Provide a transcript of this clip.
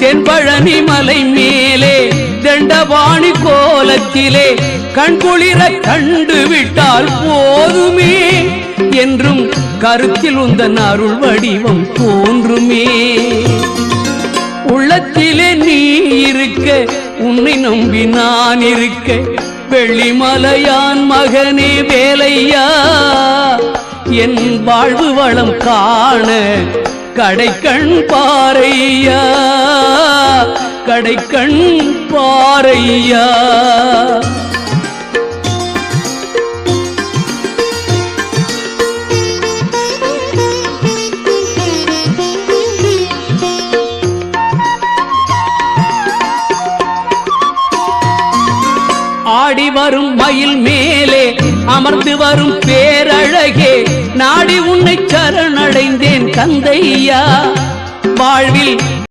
தென்பழனி மலை மேலே தண்டபாணி கோலத்திலே கண்குளிர கண்டு விட்டால் போதுமே என்றும் கருத்தில் உந்தன் அருள் வடிவம் தோன்றுமே. உள்ளத்திலே நீ இருக்க உன்னை நம்பி நான் இருக்க வெள்ளிமலையான் மகனே வேலையா என் வாழ்வு வளம் காண கடைக்கண் பாரையா கடைக்கண் பாரையா. ஆடி வரும் மயில் மேலே அமர்ந்து வரும் பேரழகே நாடி உன்னை சரணடைந்தேன் கந்தையா வாழ்வில்